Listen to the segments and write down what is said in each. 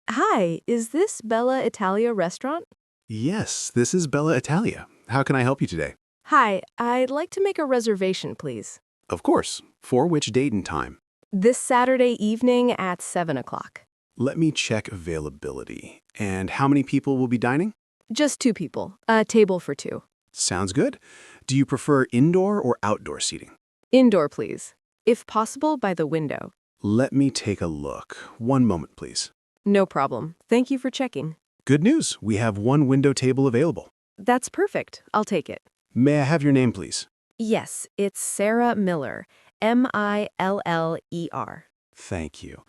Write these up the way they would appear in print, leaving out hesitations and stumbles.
Hi, is this Bella Italia restaurant? Yes, this is Bella Italia. How can I help you today? Hi, I'd like to make a reservation, please. Of course. For which date and time? This Saturday evening at 7 o'clock. Let me check availability. And how many people will be dining? Just 2 people, a table for 2. Sounds good. Do you prefer indoor or outdoor seating? Indoor, please. If possible, by the window. Let me take a look. One moment, please. No problem. Thank you for checking. Good news. We have one window table available. That's perfect. I'll take it. May I have your name, please? Yes, it's Sarah Miller. Miller. Thank you.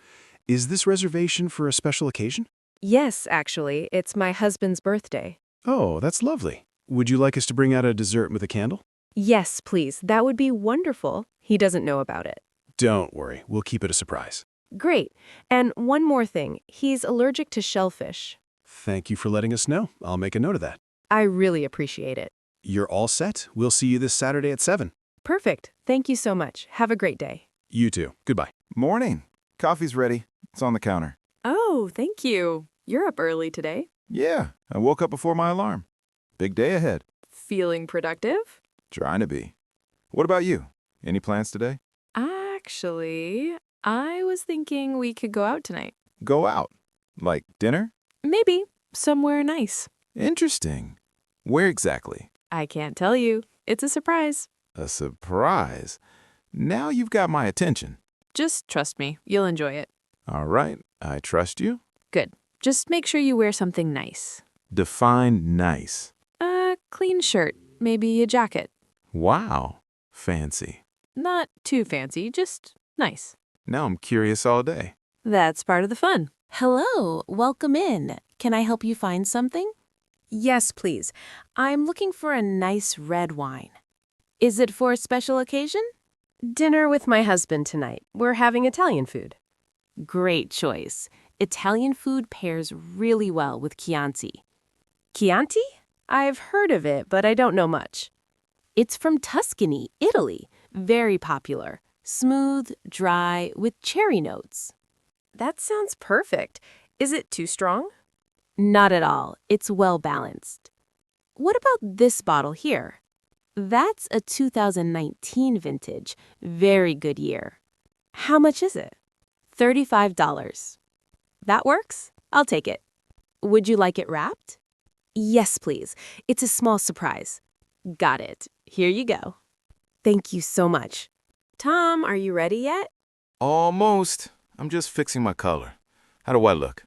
Is this reservation for a special occasion? Yes, actually, it's my husband's birthday. Oh, that's lovely. Would you like us to bring out a dessert with a candle? Yes, please. That would be wonderful. He doesn't know about it. Don't worry. We'll keep it a surprise. Great. And one more thing. He's allergic to shellfish. Thank you for letting us know. I'll make a note of that. I really appreciate it. You're all set. We'll see you this Saturday at 7. Perfect. Thank you so much. Have a great day. You too. Goodbye. Morning. Coffee's ready. It's on the counter. Oh, thank you. You're up early today. Yeah, I woke up before my alarm. Big day ahead. Feeling productive? Trying to be. What about you? Any plans today? Actually, I was thinking we could go out tonight. Go out. Like dinner? Maybe somewhere nice. Interesting. Where exactly? I can't tell you. It's a surprise. A surprise. Now you've got my attention. Just trust me. You'll enjoy it. All right, I trust you. Good. Just make sure you wear something nice. Define nice. A clean shirt, maybe a jacket. Wow. Fancy. Not too fancy, just nice. Now I'm curious all day. That's part of the fun. Hello, welcome in. Can I help you find something? Yes, please. I'm looking for a nice red wine. Is it for a special occasion? Dinner with my husband tonight. We're having Italian food. Great choice. Italian food pairs really well with Chianti. Chianti? I've heard of it, but I don't know much. It's from Tuscany, Italy. Very popular. Smooth, dry, with cherry notes. That sounds perfect. Is it too strong? Not at all. It's well balanced. What about this bottle here? That's a 2019 vintage. Very good year. How much is it? $35. That works? I'll take it. Would you like it wrapped? Yes, please. It's a small surprise. Got it. Here you go. Thank you so much. Tom, are you ready yet? Almost. I'm just fixing my color. How do I look?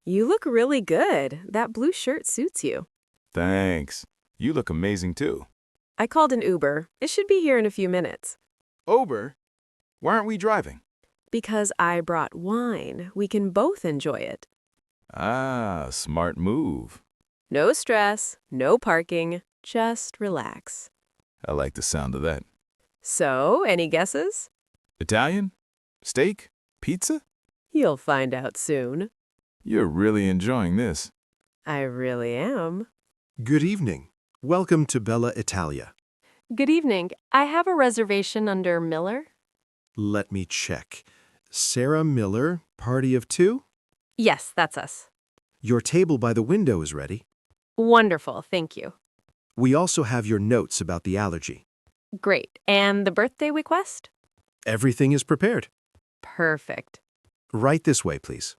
You look really good. That blue shirt suits you. Thanks. You look amazing too. I called an Uber. It should be here in a few minutes. Uber? Why aren't we driving? Because I brought wine. We can both enjoy it. Ah, smart move. No stress, no parking, just relax. I like the sound of that. So, any guesses? Italian? Steak? Pizza? You'll find out soon. You're really enjoying this. I really am. Good evening. Welcome to Bella Italia. Good evening. I have a reservation under Miller. Let me check. Sarah Miller, party of 2? Yes, that's us. Your table by the window is ready. Wonderful, thank you. We also have your notes about the allergy. Great. And the birthday request? Everything is prepared. Perfect. Right this way, please.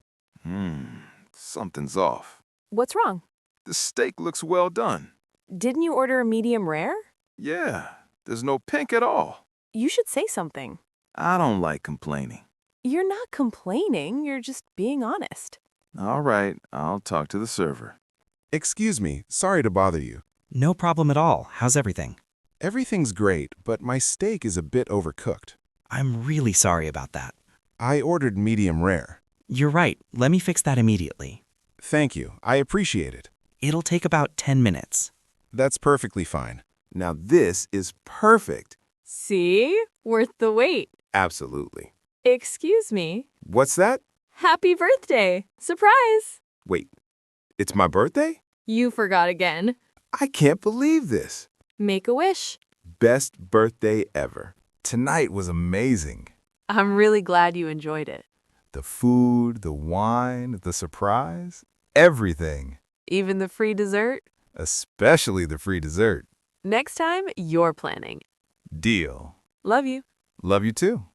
Something's off. What's wrong? The steak looks well done. Didn't you order a medium rare? Yeah, there's no pink at all. You should say something. I don't like complaining. You're not complaining, you're just being honest. All right, I'll talk to the server. Excuse me, sorry to bother you. No problem at all. How's everything? Everything's great, but my steak is a bit overcooked. I'm really sorry about that. I ordered medium rare. You're right. Let me fix that immediately. Thank you, I appreciate it. It'll take about 10 minutes. That's perfectly fine. Now this is perfect. See? Worth the wait. Absolutely. Excuse me. What's that? Happy birthday. Surprise. Wait, it's my birthday? You forgot again. I can't believe this. Make a wish. best birthday ever. Tonight was amazing. I'm really glad you enjoyed it. The food, the wine, the surprise, everything. Even the free dessert? Especially the free dessert. Next time, you're planning. Deal. Love you. Love you too.